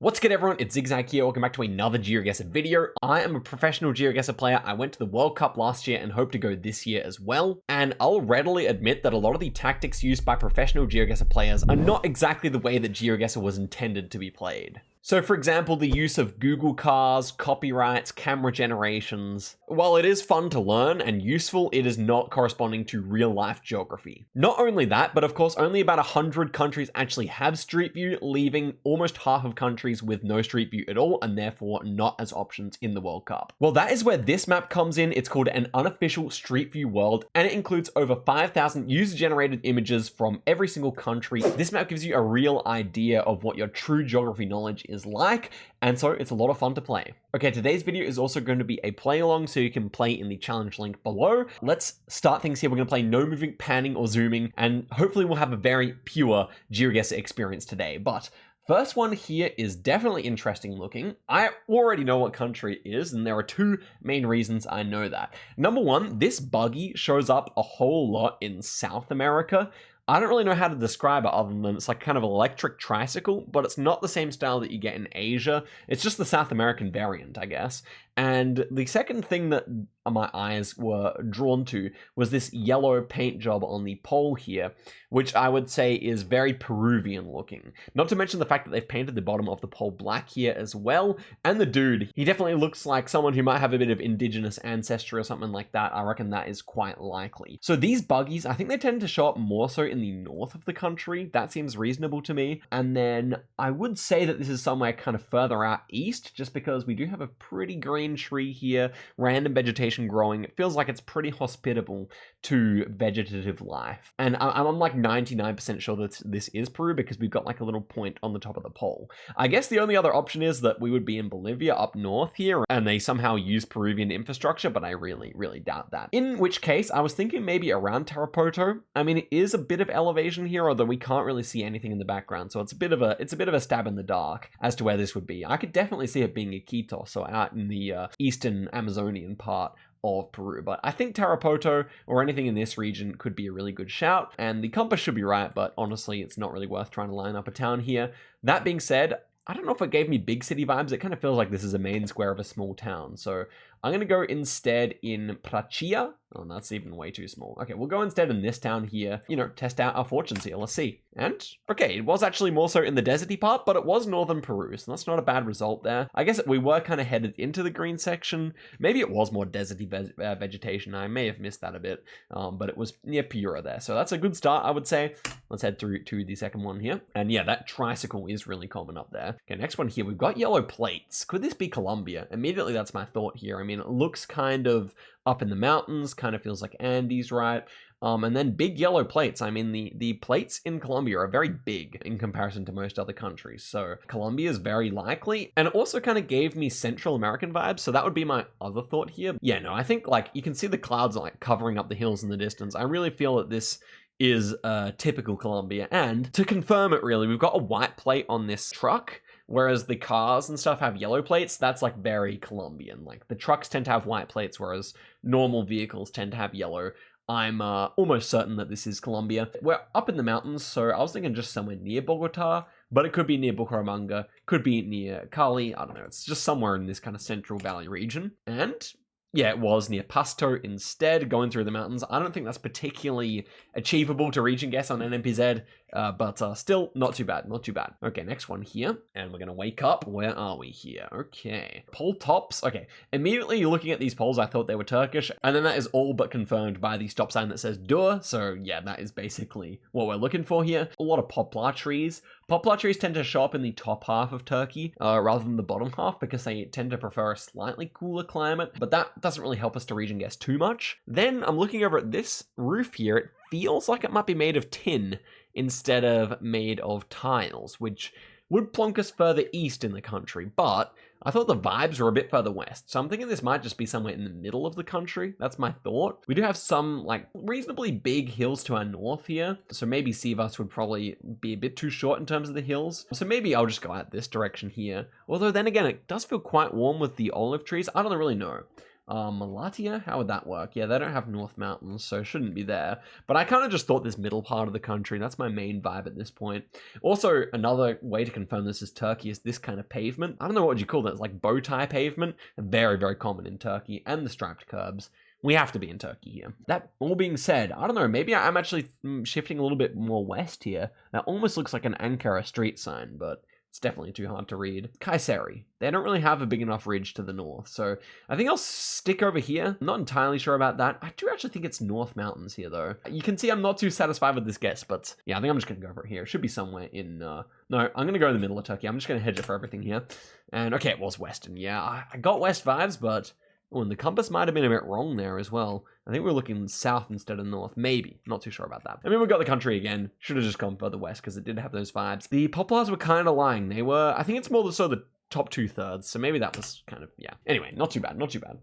What's good, everyone? It's Zigzag here. Welcome back to another Geoguessr video. I am a professional Geoguessr player. I went to the World Cup last year and hope to go this year as well. And I'll readily admit that a lot of the tactics used by professional Geoguessr players are not exactly the way that Geoguessr was intended to be played. So for example, the use of Google cars, copyrights, camera generations. While it is fun to learn and useful, it is not corresponding to real life geography. Not only that, but of course only about 100 countries actually have Street View, leaving almost half of countries with no Street View at all and therefore not as options in the World Cup. Well, that is where this map comes in. It's called an unofficial Street View world and it includes over 5,000 user-generated images from every single country. This map gives you a real idea of what your true geography knowledge is like, and so it's a lot of fun to play. Okay, today's video is also going to be a play along, so you can play in the challenge link below. Let's start things here. We're going to play no moving, panning, or zooming, and hopefully we'll have a very pure Geoguessr experience today. But first one here is definitely interesting looking. I already know what country it is, and there are two main reasons I know that. Number one, this buggy shows up a whole lot in South America. I don't really know how to describe it other than it's like kind of an electric tricycle, but it's not the same style that you get in Asia. It's just the South American variant, I guess. And the second thing that my eyes were drawn to was this yellow paint job on the pole here, which I would say is very Peruvian looking. Not to mention the fact that they've painted the bottom of the pole black here as well. And the dude, he definitely looks like someone who might have a bit of indigenous ancestry or something like that. I reckon that is quite likely. So these buggies, I think they tend to show up more so in the north of the country. That seems reasonable to me. And then I would say that this is somewhere kind of further out east, just because we do have a pretty green tree here, random vegetation growing. It feels like it's pretty hospitable to vegetative life. And I'm like 99% sure that this is Peru because we've got like a little point on the top of the pole. I guess the only other option is that we would be in Bolivia up north here and they somehow use Peruvian infrastructure, but I really doubt that. In which case, I was thinking maybe around Tarapoto. I mean, it is a bit of elevation here, although we can't really see anything in the background, so it's a bit of a stab in the dark as to where this would be. I could definitely see it being Iquitos, so out in the eastern Amazonian part of Peru, but I think Tarapoto or anything in this region could be a really good shout, and the compass should be right, but honestly, it's not really worth trying to line up a town here. That being said, I don't know if it gave me big city vibes. It kind of feels like this is a main square of a small town, so I'm going to go instead in Pratia. Oh, that's even way too small. Okay, we'll go instead in this town here, you know, test out our fortunes here. Let's see. And, okay, it was actually more so in the deserty part, but it was northern Peru, so that's not a bad result there. I guess we were kind of headed into the green section. Maybe it was more deserty vegetation. I may have missed that a bit, but it was near Piura there. So that's a good start, I would say. Let's head through to the second one here. And yeah, that tricycle is really common up there. Okay, next one here, we've got yellow plates. Could this be Colombia? Immediately, that's my thought here. I mean, it looks kind of up in the mountains, kind of feels like Andes, right? And then big yellow plates. I mean, the plates in Colombia are very big in comparison to most other countries. So Colombia is very likely. And it also kind of gave me Central American vibes. So that would be my other thought here. Yeah, no, I think like you can see the clouds like covering up the hills in the distance. I really feel that this is typical Colombia. And to confirm it really, we've got a white plate on this truck, whereas the cars and stuff have yellow plates. That's like very Colombian. Like the trucks tend to have white plates, whereas normal vehicles tend to have yellow. I'm almost certain that this is Colombia. We're up in the mountains, so I was thinking just somewhere near Bogota, but it could be near Bucaramanga, could be near Cali, I don't know. It's just somewhere in this kind of Central Valley region. And yeah, it was near Pasto instead, going through the mountains. I don't think that's particularly achievable to reach and guess on NMPZ, but still not too bad, not too bad. Okay, next one here, and we're gonna wake up. Where are we here? Okay, pole tops. Okay, immediately looking at these poles, I thought they were Turkish, and then that is all but confirmed by the stop sign that says Dur. So yeah, that is basically what we're looking for here. A lot of poplar trees. Poplar trees tend to show up in the top half of Turkey rather than the bottom half because they tend to prefer a slightly cooler climate, but that doesn't really help us to region guess too much. Then I'm looking over at this roof here. It feels like it might be made of tin instead of made of tiles, which would plonk us further east in the country, but I thought the vibes were a bit further west, so I'm thinking this might just be somewhere in the middle of the country. That's my thought. We do have some like reasonably big hills to our north here, so maybe Sivas would probably be a bit too short in terms of the hills. So maybe I'll just go out this direction here. Although then again, it does feel quite warm with the olive trees. I don't really know. Malatya, how would that work? Yeah, they don't have North Mountains, so shouldn't be there. But I kind of just thought this middle part of the country, that's my main vibe at this point. Also, another way to confirm this is Turkey is this kind of pavement. I don't know what you call that. It's like bow tie pavement. Very, very common in Turkey, and the striped curbs. We have to be in Turkey here. That all being said, I don't know, maybe I'm actually shifting a little bit more west here. That almost looks like an Ankara street sign, but it's definitely too hard to read. Kayseri. They don't really have a big enough ridge to the north, so I think I'll stick over here. I'm not entirely sure about that. I do actually think it's North Mountains here, though. You can see I'm not too satisfied with this guess, but yeah, I think I'm just going to go for it here. It should be somewhere in... No, I'm going to go in the middle of Turkey. I'm just going to hedge it for everything here. And okay, it was western. Yeah, I got west vibes, but... Oh, and the compass might have been a bit wrong there as well. I think we're looking south instead of north. Maybe. Not too sure about that. I mean, we got the country again. Should have just gone further west because it did have those vibes. The poplars were kind of lying. They were... I think it's more so the top 2/3. So maybe that was kind of... Yeah. Anyway, not too bad. Not too bad.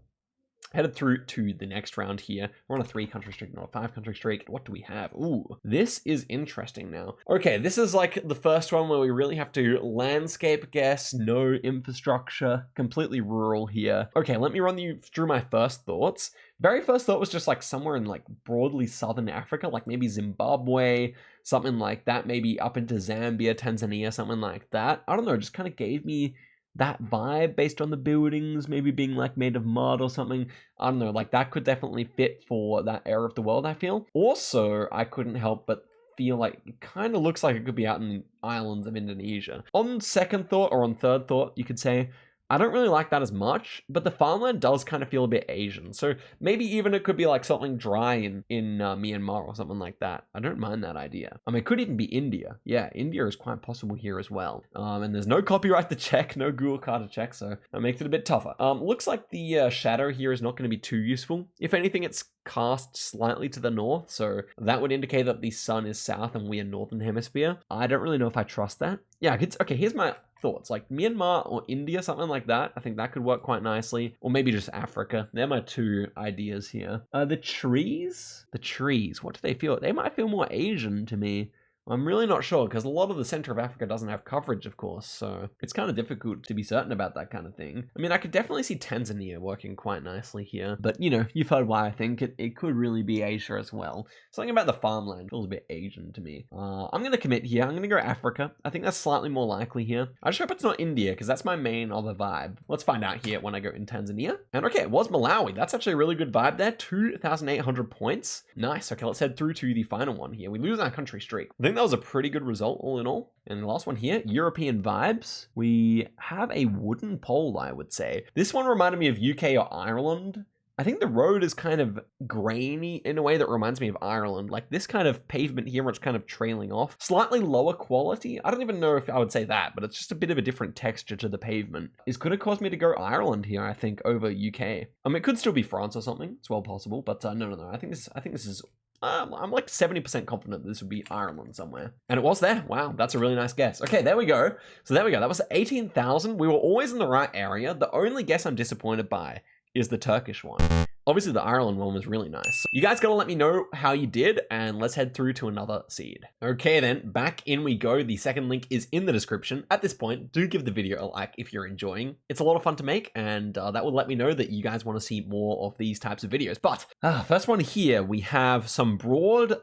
Headed through to the next round here. We're on a 3-country streak, not a 5-country streak. What do we have? Ooh, this is interesting now. Okay, this is like the first one where we really have to landscape guess, no infrastructure, completely rural here. Okay, let me run you through my first thoughts. Very first thought was just like somewhere in like broadly southern Africa, like maybe Zimbabwe, something like that, maybe up into Zambia, Tanzania, something like that. I don't know, just kind of gave me that vibe based on the buildings, maybe being like made of mud or something. I don't know, like that could definitely fit for that area of the world, I feel. Also, I couldn't help but feel like it kind of looks like it could be out in the islands of Indonesia. On second thought, or on third thought, you could say, I don't really like that as much, but the farmland does kind of feel a bit Asian. So maybe even it could be like something dry in Myanmar or something like that. I don't mind that idea. I mean, it could even be India. Yeah, India is quite possible here as well. And there's no copyright to check, no Google card to check, so that makes it a bit tougher. Looks like the shadow here is not going to be too useful. If anything, it's cast slightly to the north, so that would indicate that the sun is south and we are northern hemisphere. I don't really know if I trust that. Yeah, okay, here's my thoughts, like Myanmar or India, something like that. I think that could work quite nicely, or maybe just Africa. They're my two ideas here. The trees, what do they feel? They might feel more Asian to me. I'm really not sure, because a lot of the center of Africa doesn't have coverage, of course, so it's kind of difficult to be certain about that kind of thing. I mean, I could definitely see Tanzania working quite nicely here, but, you know, you've heard why I think it could really be Asia as well. Something about the farmland feels a bit Asian to me. I'm going to commit here. I'm going to go Africa. I think that's slightly more likely here. I just hope it's not India, because that's my main other vibe. Let's find out here when I go in Tanzania. And okay, it was Malawi. That's actually a really good vibe there. 2,800 points. Nice. Okay, let's head through to the final one here. We lose our country streak. I think that was a pretty good result all in all. And the last one here, European vibes. We have a wooden pole, I would say. This one reminded me of UK or Ireland. I think the road is kind of grainy in a way that reminds me of Ireland. Like this kind of pavement here where it's kind of trailing off. Slightly lower quality. I don't even know if I would say that, but it's just a bit of a different texture to the pavement. It could have caused me to go Ireland here, I think, over UK. I mean, it could still be France or something. It's well possible, but no. I think this is... I'm like 70% confident this would be Ireland somewhere. And it was there. Wow, that's a really nice guess. Okay, there we go. So there we go. That was 18,000. We were always in the right area. The only guess I'm disappointed by is the Turkish one. Obviously, the Ireland one was really nice. You guys gotta let me know how you did, and let's head through to another seed. Okay then, back in we go. The second link is in the description. At this point, do give the video a like if you're enjoying. It's a lot of fun to make, and that will let me know that you guys want to see more of these types of videos. But first one here, we have some broad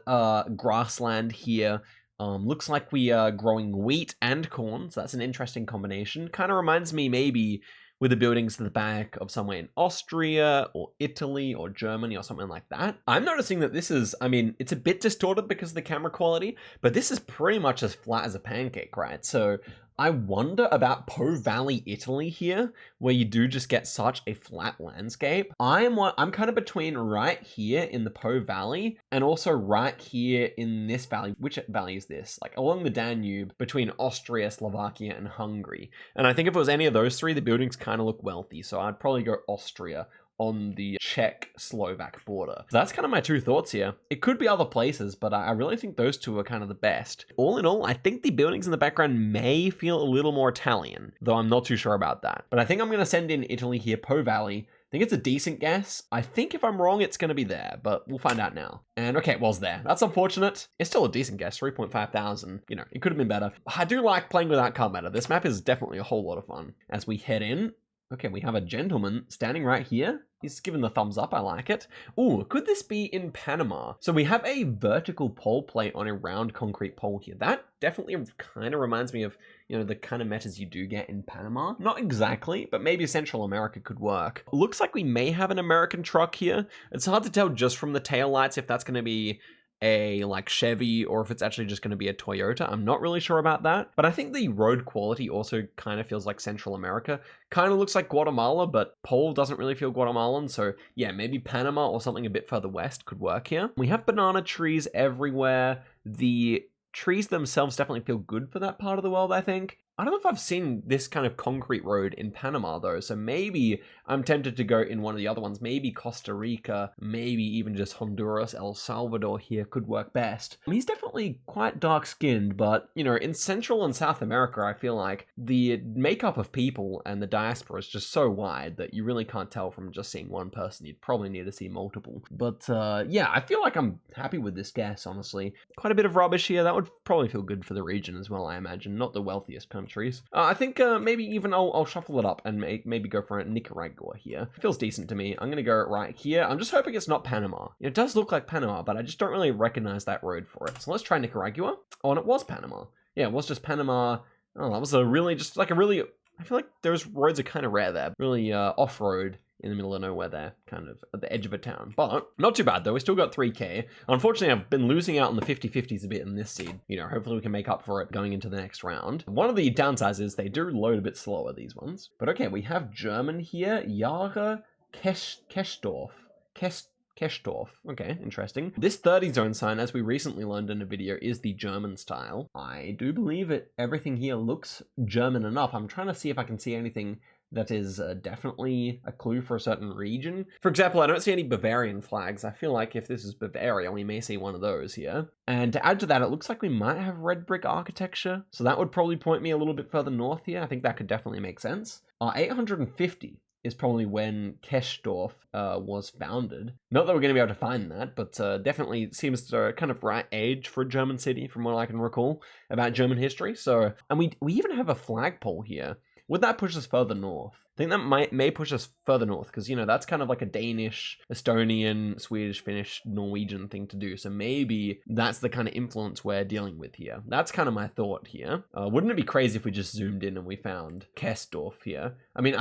grassland here. Looks like we are growing wheat and corn, so that's an interesting combination. Kind of reminds me maybe with the buildings to the back of somewhere in Austria or Italy or Germany or something like that. I'm noticing that this is, I mean, it's a bit distorted because of the camera quality, but this is pretty much as flat as a pancake, right? So I wonder about Po Valley, Italy here, where you do just get such a flat landscape. I'm kind of between right here in the Po Valley and also right here in this valley. Which valley is this? Like along the Danube between Austria, Slovakia, and Hungary. And I think if it was any of those three, the buildings kind of look wealthy. So I'd probably go Austria on the Czech-Slovak border. So that's kind of my two thoughts here. It could be other places, but I really think those two are kind of the best. All in all, I think the buildings in the background may feel a little more Italian, though I'm not too sure about that. But I think I'm going to send in Italy here, Po Valley. I think it's a decent guess. I think if I'm wrong, it's going to be there, but we'll find out now. And okay, it was there. That's unfortunate. It's still a decent guess, 3.5 thousand. You know, it could have been better. I do like playing without card meta. This map is definitely a whole lot of fun. As we head in, Okay, we have a gentleman standing right here. He's given the thumbs up, I like it. Ooh, could this be in Panama? So we have a vertical pole plate on a round concrete pole here. That definitely kind of reminds me of, you know, the kind of metas you do get in Panama. Not exactly, but maybe Central America could work. Looks like we may have an American truck here. It's hard to tell just from the taillights if that's going to be a like Chevy or if it's actually just going to be a Toyota. I'm not really sure about that, but I think the road quality also kind of feels like Central America. Kind of looks like Guatemala, but pole doesn't really feel Guatemalan, so yeah, maybe Panama or something a bit further west could work here. We have banana trees everywhere. The trees themselves definitely feel good for that part of the world, I think. I don't know if I've seen this kind of concrete road in Panama though, so maybe I'm tempted to go in one of the other ones. Maybe Costa Rica, maybe even just Honduras, El Salvador here could work best. He's definitely quite dark-skinned, but, you know, in Central and South America, I feel like the makeup of people and the diaspora is just so wide that you really can't tell from just seeing one person. You'd probably need to see multiple. But yeah, I feel like I'm happy with this guess, honestly. Quite a bit of rubbish here. That would probably feel good for the region as well, I imagine. Not the wealthiest countries. I think maybe even I'll shuffle it up and maybe go for a Nicaragua here. Feels decent to me. I'm gonna go right here. I'm just hoping it's not Panama. It does look like Panama, but I just don't really recognize that road for it. So let's try Nicaragua. Oh, and it was Panama. Yeah, it was just Panama. Oh, that was a really, just like a really, I feel like those roads are kind of rare there. Really off-road in the middle of nowhere there, kind of at the edge of a town. But not too bad though, we still got 3k. Unfortunately, I've been losing out on the 50-50s a bit in this seed. You know, hopefully we can make up for it going into the next round. One of the downsides is they do load a bit slower, these ones. But okay, we have German here, Jahre Kestorf. Kestorf. Okay, interesting. This 30 zone sign, as we recently learned in a video, is the German style. I do believe it. Everything here looks German enough. I'm trying to see if I can see anything that is definitely a clue for a certain region. For example, I don't see any Bavarian flags. I feel like if this is Bavaria, we may see one of those here. And to add to that, it looks like we might have red brick architecture. So that would probably point me a little bit further north here. I think that could definitely make sense. 850 is probably when Kestorf was founded. Not that we're going to be able to find that, but definitely seems to kind of right age for a German city from what I can recall about German history. So, and we even have a flagpole here. Would that push us further north? I think that may push us further north because, you know, that's kind of like a Danish, Estonian, Swedish, Finnish, Norwegian thing to do. So maybe that's the kind of influence we're dealing with here. That's kind of my thought here. Wouldn't it be crazy if we just zoomed in and we found Kestorf here? I mean,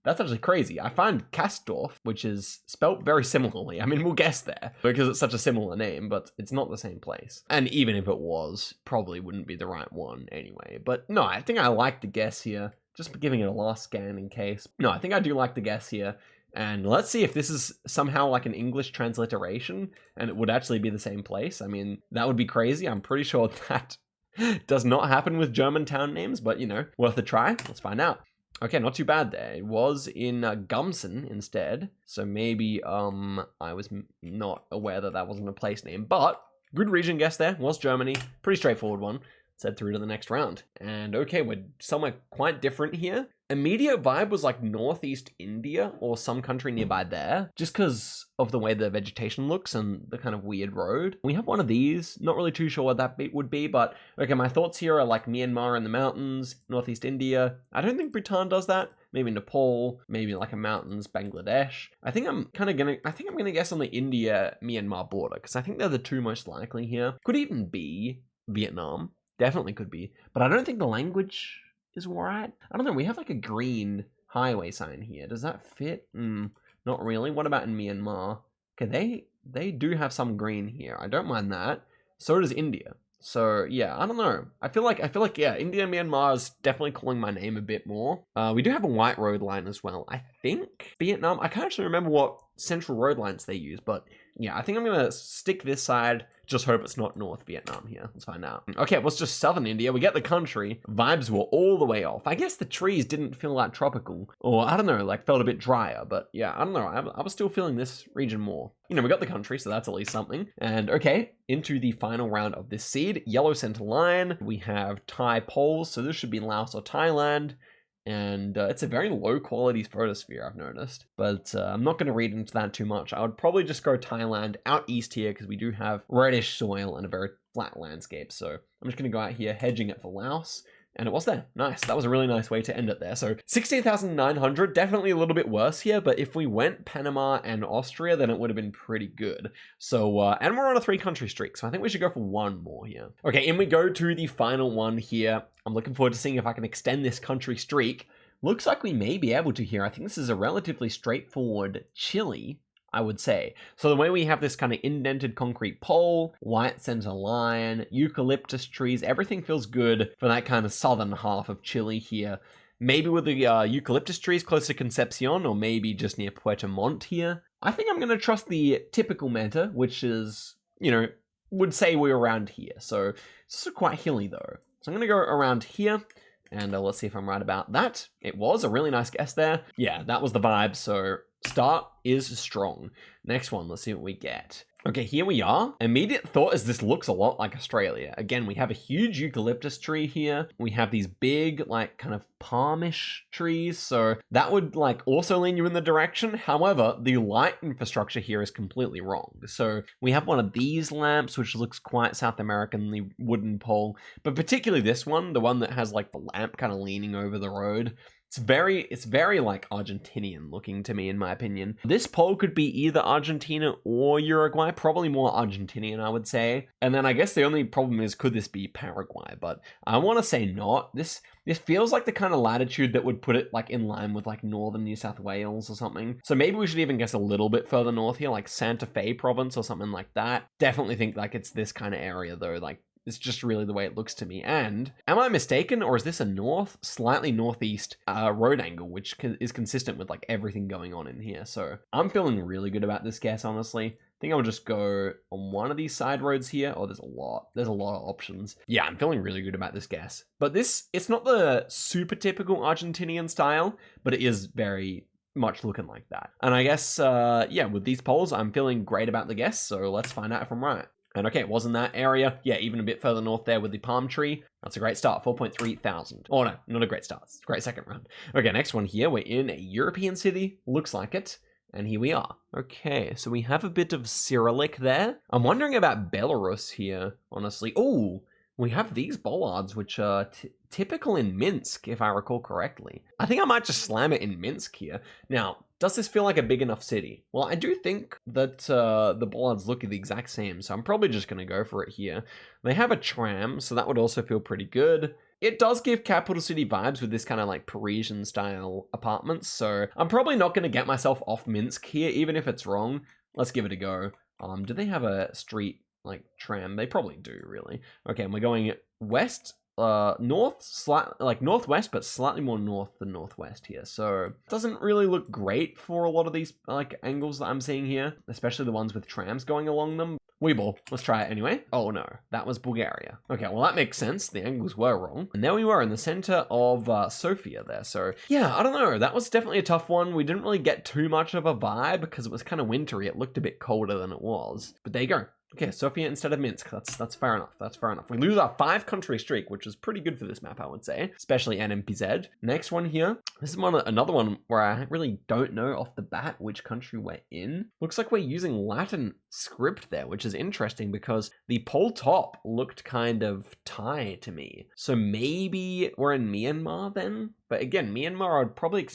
that's actually crazy. I find Kastorf, which is spelt very similarly. I mean, we'll guess there because it's such a similar name, but it's not the same place. And even if it was, probably wouldn't be the right one anyway. But no, I think I like the guess here. Just giving it a last scan in case. No, I think I do like the guess here. And let's see if this is somehow like an English transliteration and it would actually be the same place. I mean, that would be crazy. I'm pretty sure that does not happen with German town names, but you know, worth a try. Let's find out. Okay, not too bad there. It was in Gumson instead. So maybe I was not aware that that wasn't a place name, but good region guess there. Was Germany. Pretty straightforward one. Head through to the next round. And okay, we're somewhere quite different here. Immediate vibe was like northeast India or some country nearby there, just because of the way the vegetation looks and the kind of weird road. We have one of these, not really too sure what that bit would be, but okay, my thoughts here are like Myanmar in the mountains, northeast India. I don't think Bhutan does that. Maybe Nepal, maybe like a mountains, Bangladesh. I think I'm gonna guess on the India-Myanmar border, because I think they're the two most likely here. Could even be Vietnam. Definitely could be, but I don't think the language is right. I don't know. We have like a green highway sign here. Does that fit? Not really. What about in Myanmar? Okay, they do have some green here. I don't mind that. So does India. So yeah, I don't know. I feel like yeah, India and Myanmar is definitely calling my name a bit more. We do have a white road line as well. I think Vietnam. I can't actually remember what central road lines they use, but yeah, I think I'm gonna stick this side. Just hope it's not North Vietnam here. Let's find out. Okay, it was just southern India. We get the country. Vibes were all the way off. I guess the trees didn't feel like tropical. Or, I don't know, like felt a bit drier. But yeah, I don't know. I was still feeling this region more. You know, we got the country, so that's at least something. And okay, into the final round of this seed. Yellow center line. We have Thai poles, so this should be Laos or Thailand. And it's a very low quality photosphere, I've noticed. But I'm not going to read into that too much. I would probably just go Thailand out east here because we do have reddish soil and a very flat landscape. So I'm just going to go out here hedging it for Laos. And it was there. Nice. That was a really nice way to end it there. So 16,900, definitely a little bit worse here, but if we went Panama and Austria, then it would have been pretty good. So, and we're on a 3-country streak, so I think we should go for one more here. Okay, in we go to the final one here. I'm looking forward to seeing if I can extend this country streak. Looks like we may be able to here. I think this is a relatively straightforward Chile, I would say. So the way we have this kind of indented concrete pole, white center line, eucalyptus trees, everything feels good for that kind of southern half of Chile here. Maybe with the eucalyptus trees close to Concepcion, or maybe just near Puerto Montt here. I think I'm going to trust the typical meta, which is, you know, would say we're around here. So it's quite hilly though. So I'm going to go around here. And let's see if I'm right about that. It was a really nice guess there. Yeah, that was the vibe. So start is strong. Next one, let's see what we get. Okay, here we are. Immediate thought is this looks a lot like Australia. Again, we have a huge eucalyptus tree here. We have these big, like, kind of palmish trees. So that would, like, also lean you in the direction. However, the light infrastructure here is completely wrong. So we have one of these lamps, which looks quite South American, the wooden pole. But particularly this one, the one that has, like, the lamp kind of leaning over the road. It's very like Argentinian looking to me, in my opinion. This pole could be either Argentina or Uruguay, probably more Argentinian, I would say. And then I guess the only problem is, could this be Paraguay? But I want to say not. This feels like the kind of latitude that would put it like in line with like northern New South Wales or something. So maybe we should even guess a little bit further north here, like Santa Fe province or something like that. Definitely think like it's this kind of area though, like it's just really the way it looks to me. And am I mistaken, or is this a slightly northeast road angle, which is consistent with like everything going on in here? So I'm feeling really good about this guess, honestly. I think I'll just go on one of these side roads here. Oh, there's a lot of options. Yeah, I'm feeling really good about this guess. But it's not the super typical Argentinian style, but it is very much looking like that. And I guess, yeah, with these polls, I'm feeling great about the guess. So let's find out if I'm right. And okay, it was in that area. Yeah, even a bit further north there with the palm tree. That's a great start, 4.3 thousand. Oh no, not a great start. It's a great second round. Okay, next one here. We're in a European city. Looks like it. And here we are. Okay, so we have a bit of Cyrillic there. I'm wondering about Belarus here, honestly. Oh, we have these bollards, which are typical in Minsk, if I recall correctly. I think I might just slam it in Minsk here. Now, does this feel like a big enough city? Well, I do think that the bollards look the exact same, so I'm probably just going to go for it here. They have a tram, so that would also feel pretty good. It does give capital city vibes with this kind of like Parisian style apartments, so I'm probably not going to get myself off Minsk here, even if it's wrong. Let's give it a go. Do they have a street like tram? They probably do, really. Okay, and we're going west, north, like northwest, but slightly more north than northwest here. So it doesn't really look great for a lot of these like angles that I'm seeing here, especially the ones with trams going along them. Weeble, let's try it anyway. Oh no, that was Bulgaria. Okay, well that makes sense. The angles were wrong. And there we were in the center of Sofia there. So yeah, I don't know. That was definitely a tough one. We didn't really get too much of a vibe because it was kind of wintry. It looked a bit colder than it was. But there you go. Okay, Sofia instead of Minsk. That's fair enough. That's fair enough. We lose our 5-country streak, which is pretty good for this map, I would say, especially NMPZ. Next one here. This is another one where I really don't know off the bat which country we're in. Looks like we're using Latin script there, which is interesting because the pole top looked kind of Thai to me. So maybe we're in Myanmar then? But again, Myanmar, I'd probably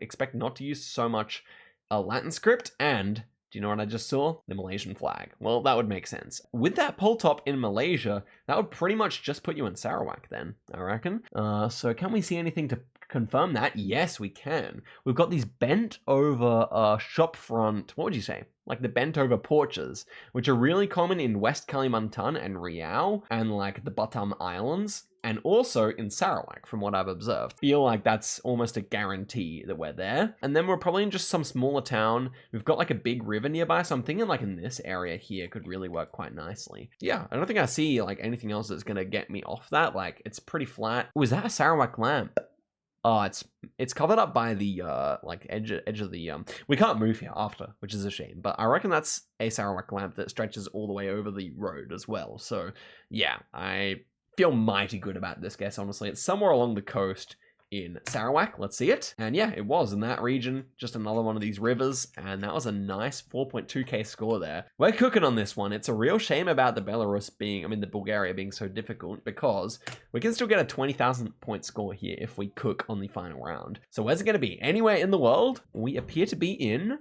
expect not to use so much Latin script. And do you know what I just saw? The Malaysian flag. Well, that would make sense. With that pole top in Malaysia, that would pretty much just put you in Sarawak then, I reckon. So can we see anything to confirm that? Yes, we can. We've got these bent over shop front, what would you say? Like the bent over porches, which are really common in West Kalimantan and Riau and like the Batam Islands. And also in Sarawak, from what I've observed. Feel like that's almost a guarantee that we're there. And then we're probably in just some smaller town. We've got like a big river nearby, so I'm thinking like in this area here could really work quite nicely. Yeah, I don't think I see like anything else that's gonna get me off that. Like, it's pretty flat. Oh, is that a Sarawak lamp? Oh, it's covered up by the like edge of the we can't move here after, which is a shame. But I reckon that's a Sarawak lamp that stretches all the way over the road as well. So yeah, I feel mighty good about this guess, honestly. It's somewhere along the coast in Sarawak. Let's see it. And yeah, it was in that region, just another one of these rivers. And that was a nice 4.2k score there. We're cooking on this one. It's a real shame about the the Bulgaria being so difficult, because we can still get a 20,000 point score here if we cook on the final round. So where's it going to be? Anywhere in the world? We appear to be in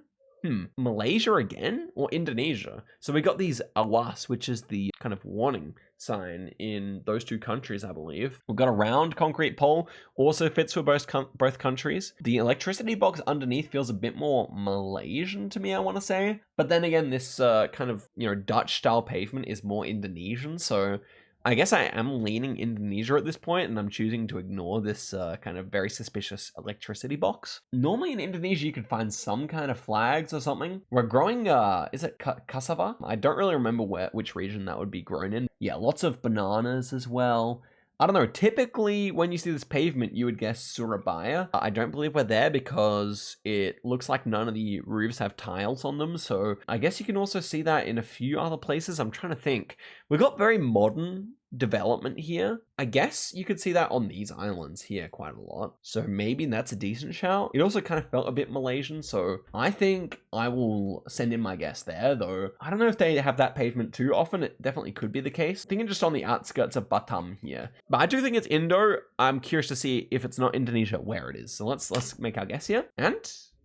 Malaysia again, or Indonesia. So we got these awas, which is the kind of warning sign in those two countries, I believe. We've got a round concrete pole, also fits for both countries. The electricity box underneath feels a bit more Malaysian to me, I want to say. But then again, this kind of, Dutch style pavement is more Indonesian, so I guess I am leaning Indonesia at this point, and I'm choosing to ignore this kind of very suspicious electricity box. Normally in Indonesia, you could find some kind of flags or something. We're growing, is it cassava? I don't really remember which region that would be grown in. Yeah, lots of bananas as well. I don't know, typically when you see this pavement, you would guess Surabaya. I don't believe we're there because it looks like none of the roofs have tiles on them. So I guess you can also see that in a few other places. I'm trying to think. We've got very modern development here. I guess you could see that on these islands here quite a lot. So maybe that's a decent shout. It also kind of felt a bit Malaysian. So I think I will send in my guess there, though. I don't know if they have that pavement too often. It definitely could be the case. Thinking just on the outskirts of Batam here. But I do think it's Indo. I'm curious to see if it's not Indonesia, where it is. So let's make our guess here. And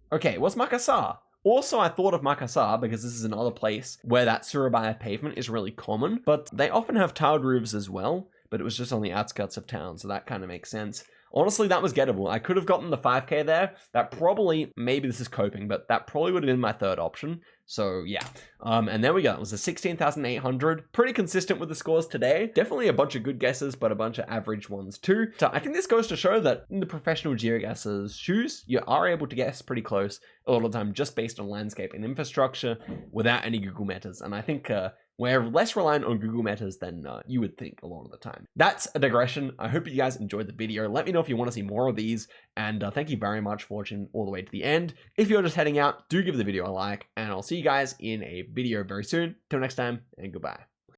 okay, what's Makassar? Also, I thought of Makassar because this is another place where that Surabaya pavement is really common, but they often have tiled roofs as well, but it was just on the outskirts of town, so that kind of makes sense. Honestly, that was gettable. I could have gotten the 5k there. That probably, maybe this is coping, but that probably would have been my third option. So yeah, and there we go. It was a 16,800. Pretty consistent with the scores today. Definitely a bunch of good guesses, but a bunch of average ones too. So I think this goes to show that in the professional geoguessers' shoes, you are able to guess pretty close a lot of the time just based on landscape and infrastructure without any Google metas. And I think we're less reliant on Google metas than you would think a lot of the time. That's a digression. I hope you guys enjoyed the video. Let me know if you want to see more of these. And thank you very much for watching all the way to the end. If you're just heading out, do give the video a like, and I'll see you guys in a video very soon. Till next time, and goodbye.